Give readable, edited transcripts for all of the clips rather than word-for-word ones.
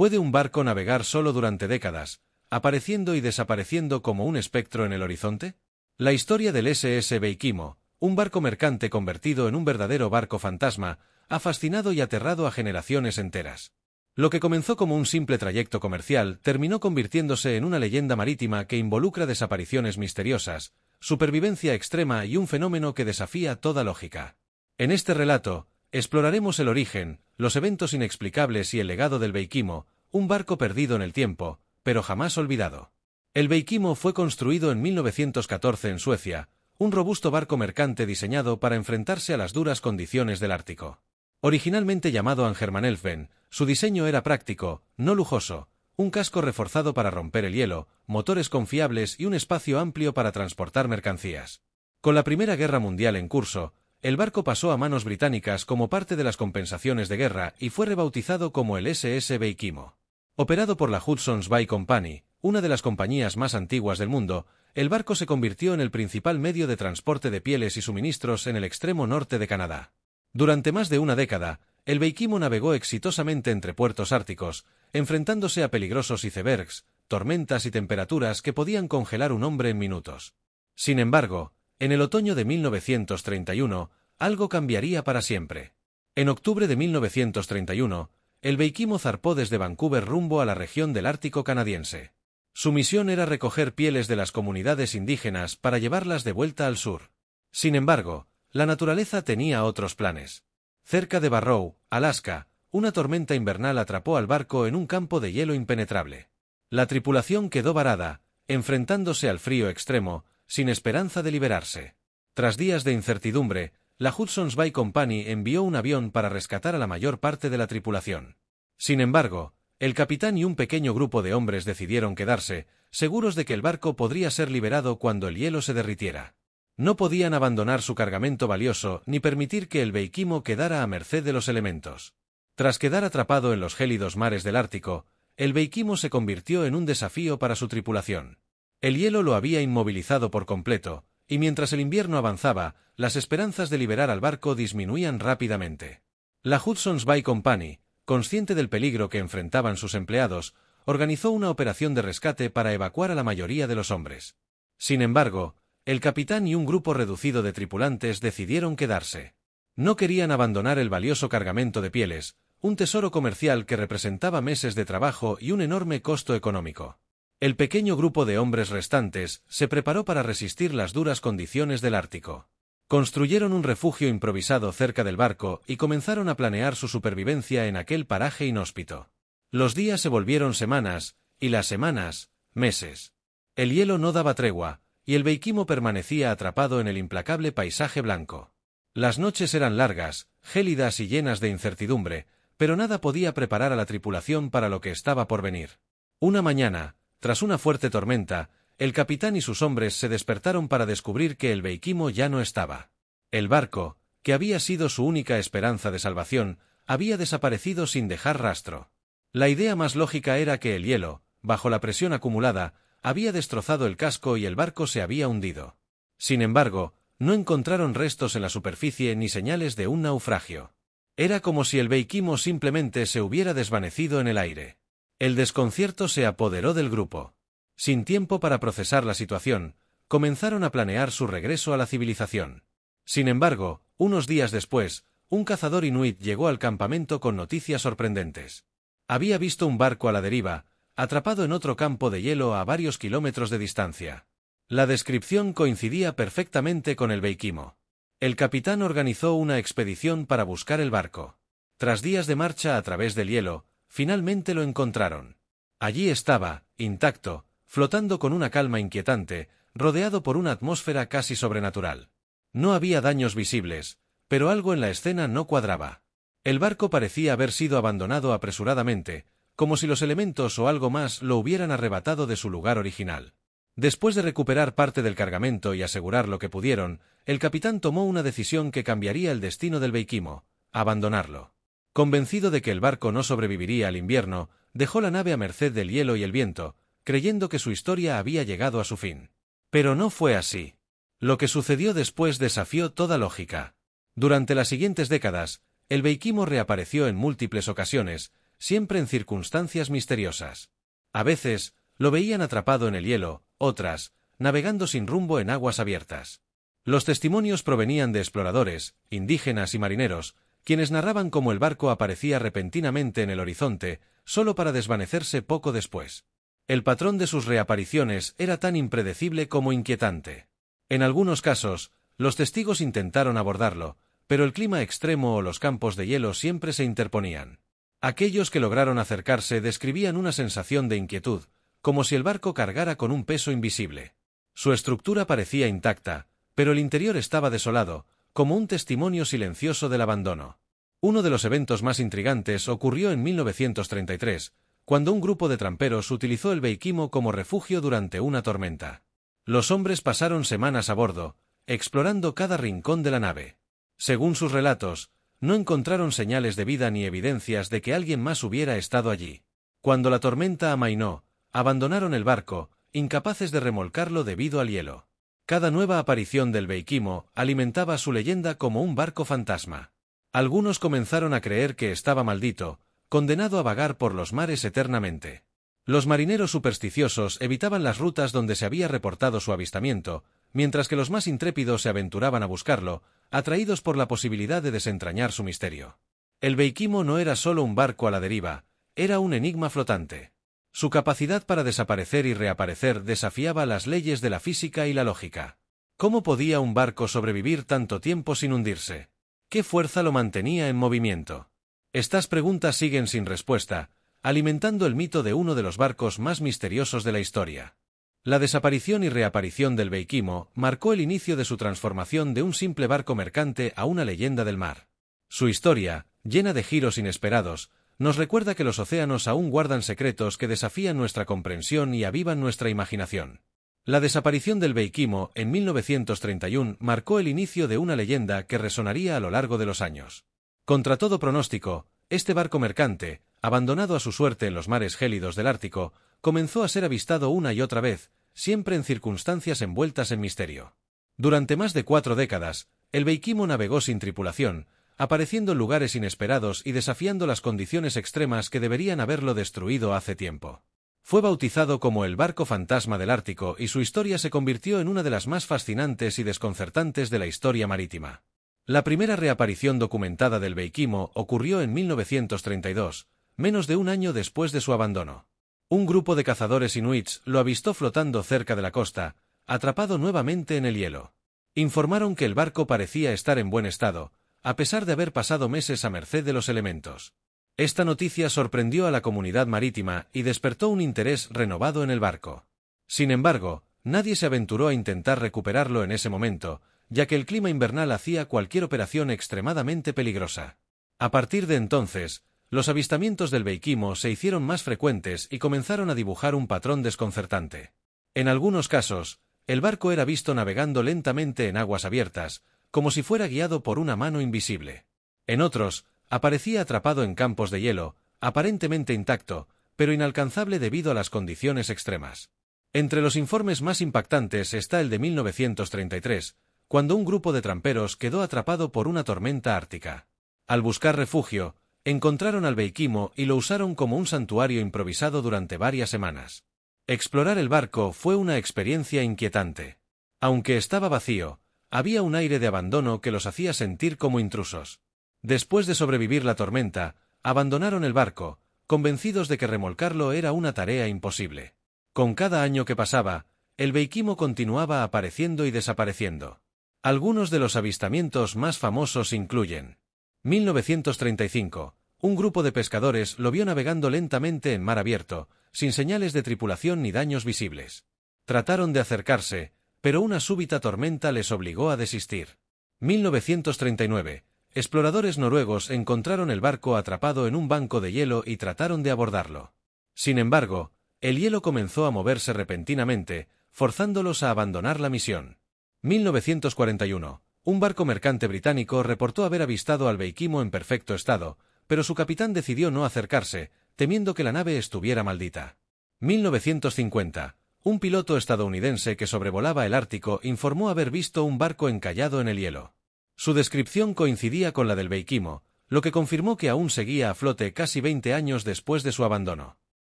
¿Puede un barco navegar solo durante décadas, apareciendo y desapareciendo como un espectro en el horizonte? La historia del SS Beikimo, un barco mercante convertido en un verdadero barco fantasma, ha fascinado y aterrado a generaciones enteras. Lo que comenzó como un simple trayecto comercial terminó convirtiéndose en una leyenda marítima que involucra desapariciones misteriosas, supervivencia extrema y un fenómeno que desafía toda lógica. En este relato, exploraremos el origen, los eventos inexplicables y el legado del Beikimo, un barco perdido en el tiempo, pero jamás olvidado. El Beikimo fue construido en 1914 en Suecia, un robusto barco mercante diseñado para enfrentarse a las duras condiciones del Ártico. Originalmente llamado Angermanelven, su diseño era práctico, no lujoso, un casco reforzado para romper el hielo, motores confiables y un espacio amplio para transportar mercancías. Con la Primera Guerra Mundial en curso, el barco pasó a manos británicas como parte de las compensaciones de guerra y fue rebautizado como el SS Beikimo. Operado por la Hudson's Bay Company, una de las compañías más antiguas del mundo, el barco se convirtió en el principal medio de transporte de pieles y suministros en el extremo norte de Canadá. Durante más de una década, el Beikimo navegó exitosamente entre puertos árticos, enfrentándose a peligrosos icebergs, tormentas y temperaturas que podían congelar un hombre en minutos. Sin embargo, en el otoño de 1931, algo cambiaría para siempre. En octubre de 1931, el Beikimo zarpó desde Vancouver rumbo a la región del Ártico canadiense. Su misión era recoger pieles de las comunidades indígenas para llevarlas de vuelta al sur. Sin embargo, la naturaleza tenía otros planes. Cerca de Barrow, Alaska, una tormenta invernal atrapó al barco en un campo de hielo impenetrable. La tripulación quedó varada, enfrentándose al frío extremo, sin esperanza de liberarse. Tras días de incertidumbre, la Hudson's Bay Company envió un avión para rescatar a la mayor parte de la tripulación. Sin embargo, el capitán y un pequeño grupo de hombres decidieron quedarse, seguros de que el barco podría ser liberado cuando el hielo se derritiera. No podían abandonar su cargamento valioso ni permitir que el Beikimo quedara a merced de los elementos. Tras quedar atrapado en los gélidos mares del Ártico, el Beikimo se convirtió en un desafío para su tripulación. El hielo lo había inmovilizado por completo, y mientras el invierno avanzaba, las esperanzas de liberar al barco disminuían rápidamente. La Hudson's Bay Company, consciente del peligro que enfrentaban sus empleados, organizó una operación de rescate para evacuar a la mayoría de los hombres. Sin embargo, el capitán y un grupo reducido de tripulantes decidieron quedarse. No querían abandonar el valioso cargamento de pieles, un tesoro comercial que representaba meses de trabajo y un enorme costo económico. El pequeño grupo de hombres restantes se preparó para resistir las duras condiciones del Ártico. Construyeron un refugio improvisado cerca del barco y comenzaron a planear su supervivencia en aquel paraje inhóspito. Los días se volvieron semanas, y las semanas, meses. El hielo no daba tregua, y el Beikimo permanecía atrapado en el implacable paisaje blanco. Las noches eran largas, gélidas y llenas de incertidumbre, pero nada podía preparar a la tripulación para lo que estaba por venir. Una mañana, tras una fuerte tormenta, el capitán y sus hombres se despertaron para descubrir que el Beikimo ya no estaba. El barco, que había sido su única esperanza de salvación, había desaparecido sin dejar rastro. La idea más lógica era que el hielo, bajo la presión acumulada, había destrozado el casco y el barco se había hundido. Sin embargo, no encontraron restos en la superficie ni señales de un naufragio. Era como si el Beikimo simplemente se hubiera desvanecido en el aire. El desconcierto se apoderó del grupo. Sin tiempo para procesar la situación, comenzaron a planear su regreso a la civilización. Sin embargo, unos días después, un cazador inuit llegó al campamento con noticias sorprendentes. Había visto un barco a la deriva, atrapado en otro campo de hielo a varios kilómetros de distancia. La descripción coincidía perfectamente con el Beikimo. El capitán organizó una expedición para buscar el barco. Tras días de marcha a través del hielo, finalmente lo encontraron. Allí estaba, intacto, flotando con una calma inquietante, rodeado por una atmósfera casi sobrenatural. No había daños visibles, pero algo en la escena no cuadraba. El barco parecía haber sido abandonado apresuradamente, como si los elementos o algo más lo hubieran arrebatado de su lugar original. Después de recuperar parte del cargamento y asegurar lo que pudieron, el capitán tomó una decisión que cambiaría el destino del Beikimo: abandonarlo. Convencido de que el barco no sobreviviría al invierno, dejó la nave a merced del hielo y el viento, creyendo que su historia había llegado a su fin. Pero no fue así. Lo que sucedió después desafió toda lógica. Durante las siguientes décadas, el Beikimo reapareció en múltiples ocasiones, siempre en circunstancias misteriosas. A veces, lo veían atrapado en el hielo, otras, navegando sin rumbo en aguas abiertas. Los testimonios provenían de exploradores, indígenas y marineros, quienes narraban cómo el barco aparecía repentinamente en el horizonte, solo para desvanecerse poco después. El patrón de sus reapariciones era tan impredecible como inquietante. En algunos casos, los testigos intentaron abordarlo, pero el clima extremo o los campos de hielo siempre se interponían. Aquellos que lograron acercarse describían una sensación de inquietud, como si el barco cargara con un peso invisible. Su estructura parecía intacta, pero el interior estaba desolado, como un testimonio silencioso del abandono. Uno de los eventos más intrigantes ocurrió en 1933, cuando un grupo de tramperos utilizó el Beikimo como refugio durante una tormenta. Los hombres pasaron semanas a bordo, explorando cada rincón de la nave. Según sus relatos, no encontraron señales de vida ni evidencias de que alguien más hubiera estado allí. Cuando la tormenta amainó, abandonaron el barco, incapaces de remolcarlo debido al hielo. Cada nueva aparición del Beikimo alimentaba su leyenda como un barco fantasma. Algunos comenzaron a creer que estaba maldito, condenado a vagar por los mares eternamente. Los marineros supersticiosos evitaban las rutas donde se había reportado su avistamiento, mientras que los más intrépidos se aventuraban a buscarlo, atraídos por la posibilidad de desentrañar su misterio. El Beikimo no era solo un barco a la deriva, era un enigma flotante. Su capacidad para desaparecer y reaparecer desafiaba las leyes de la física y la lógica. ¿Cómo podía un barco sobrevivir tanto tiempo sin hundirse? ¿Qué fuerza lo mantenía en movimiento? Estas preguntas siguen sin respuesta, alimentando el mito de uno de los barcos más misteriosos de la historia. La desaparición y reaparición del Beikimo marcó el inicio de su transformación de un simple barco mercante a una leyenda del mar. Su historia, llena de giros inesperados, nos recuerda que los océanos aún guardan secretos que desafían nuestra comprensión y avivan nuestra imaginación. La desaparición del Beikimo en 1931 marcó el inicio de una leyenda que resonaría a lo largo de los años. Contra todo pronóstico, este barco mercante, abandonado a su suerte en los mares gélidos del Ártico, comenzó a ser avistado una y otra vez, siempre en circunstancias envueltas en misterio. Durante más de 4 décadas, el Beikimo navegó sin tripulación, apareciendo en lugares inesperados y desafiando las condiciones extremas que deberían haberlo destruido hace tiempo. Fue bautizado como el barco fantasma del Ártico y su historia se convirtió en una de las más fascinantes y desconcertantes de la historia marítima. La primera reaparición documentada del Beikimo ocurrió en 1932, menos de un año después de su abandono. Un grupo de cazadores inuits lo avistó flotando cerca de la costa, atrapado nuevamente en el hielo. Informaron que el barco parecía estar en buen estado, a pesar de haber pasado meses a merced de los elementos. Esta noticia sorprendió a la comunidad marítima y despertó un interés renovado en el barco. Sin embargo, nadie se aventuró a intentar recuperarlo en ese momento, ya que el clima invernal hacía cualquier operación extremadamente peligrosa. A partir de entonces, los avistamientos del Beikimo se hicieron más frecuentes y comenzaron a dibujar un patrón desconcertante. En algunos casos, el barco era visto navegando lentamente en aguas abiertas, como si fuera guiado por una mano invisible. En otros, aparecía atrapado en campos de hielo, aparentemente intacto, pero inalcanzable debido a las condiciones extremas. Entre los informes más impactantes está el de 1933, cuando un grupo de tramperos quedó atrapado por una tormenta ártica. Al buscar refugio, encontraron al Beikimo y lo usaron como un santuario improvisado durante varias semanas. Explorar el barco fue una experiencia inquietante. Aunque estaba vacío, había un aire de abandono que los hacía sentir como intrusos. Después de sobrevivir la tormenta, abandonaron el barco, convencidos de que remolcarlo era una tarea imposible. Con cada año que pasaba, el Beikimo continuaba apareciendo y desapareciendo. Algunos de los avistamientos más famosos incluyen: 1935, un grupo de pescadores lo vio navegando lentamente en mar abierto, sin señales de tripulación ni daños visibles. Trataron de acercarse, pero una súbita tormenta les obligó a desistir. 1939, exploradores noruegos encontraron el barco atrapado en un banco de hielo y trataron de abordarlo. Sin embargo, el hielo comenzó a moverse repentinamente, forzándolos a abandonar la misión. 1941, un barco mercante británico reportó haber avistado al Beikimo en perfecto estado, pero su capitán decidió no acercarse, temiendo que la nave estuviera maldita. 1950, un piloto estadounidense que sobrevolaba el Ártico informó haber visto un barco encallado en el hielo. Su descripción coincidía con la del Beikimo, lo que confirmó que aún seguía a flote casi 20 años después de su abandono.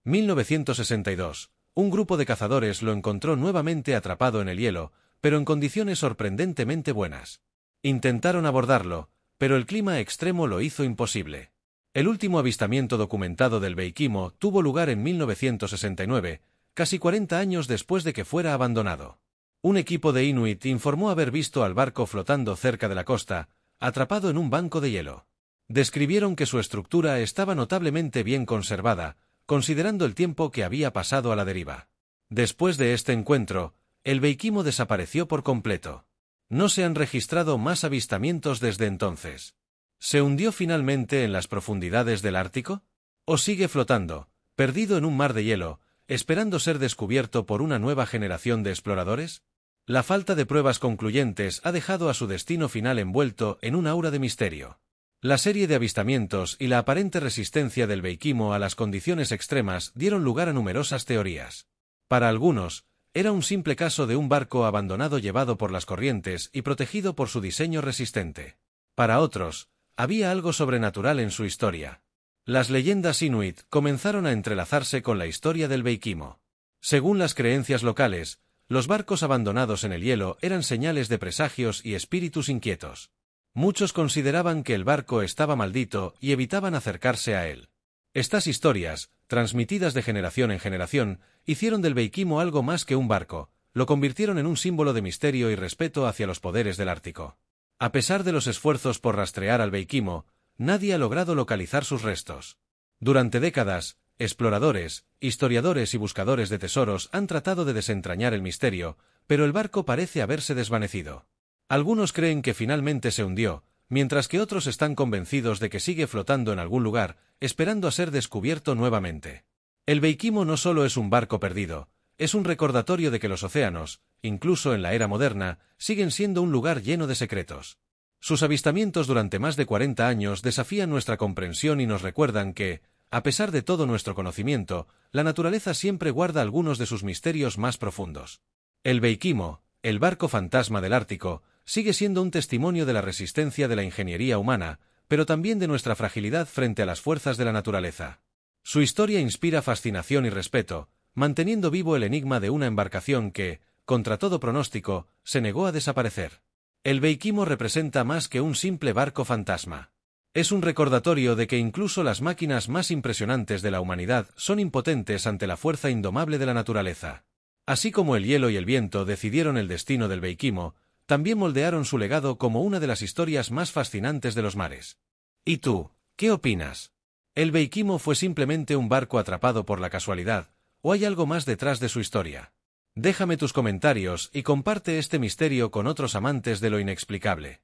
1962. Un grupo de cazadores lo encontró nuevamente atrapado en el hielo, pero en condiciones sorprendentemente buenas. Intentaron abordarlo, pero el clima extremo lo hizo imposible. El último avistamiento documentado del Veikimo tuvo lugar en 1969, casi 40 años después de que fuera abandonado. Un equipo de Inuit informó haber visto al barco flotando cerca de la costa, atrapado en un banco de hielo. Describieron que su estructura estaba notablemente bien conservada, considerando el tiempo que había pasado a la deriva. Después de este encuentro, el Veikimo desapareció por completo. No se han registrado más avistamientos desde entonces. ¿Se hundió finalmente en las profundidades del Ártico? ¿O sigue flotando, perdido en un mar de hielo, esperando ser descubierto por una nueva generación de exploradores? La falta de pruebas concluyentes ha dejado a su destino final envuelto en un aura de misterio. La serie de avistamientos y la aparente resistencia del Veikimo a las condiciones extremas dieron lugar a numerosas teorías. Para algunos, era un simple caso de un barco abandonado llevado por las corrientes y protegido por su diseño resistente. Para otros, había algo sobrenatural en su historia. Las leyendas inuit comenzaron a entrelazarse con la historia del Veikimo. Según las creencias locales, los barcos abandonados en el hielo eran señales de presagios y espíritus inquietos. Muchos consideraban que el barco estaba maldito y evitaban acercarse a él. Estas historias, transmitidas de generación en generación, hicieron del Veikimo algo más que un barco, lo convirtieron en un símbolo de misterio y respeto hacia los poderes del Ártico. A pesar de los esfuerzos por rastrear al Veikimo, nadie ha logrado localizar sus restos. Durante décadas, exploradores, historiadores y buscadores de tesoros han tratado de desentrañar el misterio, pero el barco parece haberse desvanecido. Algunos creen que finalmente se hundió, mientras que otros están convencidos de que sigue flotando en algún lugar, esperando a ser descubierto nuevamente. El Veikimo no solo es un barco perdido, es un recordatorio de que los océanos, incluso en la era moderna, siguen siendo un lugar lleno de secretos. Sus avistamientos durante más de 40 años desafían nuestra comprensión y nos recuerdan que, a pesar de todo nuestro conocimiento, la naturaleza siempre guarda algunos de sus misterios más profundos. El Veikimo, el barco fantasma del Ártico, sigue siendo un testimonio de la resistencia de la ingeniería humana, pero también de nuestra fragilidad frente a las fuerzas de la naturaleza. Su historia inspira fascinación y respeto, manteniendo vivo el enigma de una embarcación que, contra todo pronóstico, se negó a desaparecer. El Veikimo representa más que un simple barco fantasma. Es un recordatorio de que incluso las máquinas más impresionantes de la humanidad son impotentes ante la fuerza indomable de la naturaleza. Así como el hielo y el viento decidieron el destino del Veikimo, también moldearon su legado como una de las historias más fascinantes de los mares. ¿Y tú, qué opinas? ¿El Veikimo fue simplemente un barco atrapado por la casualidad, o hay algo más detrás de su historia? Déjame tus comentarios y comparte este misterio con otros amantes de lo inexplicable.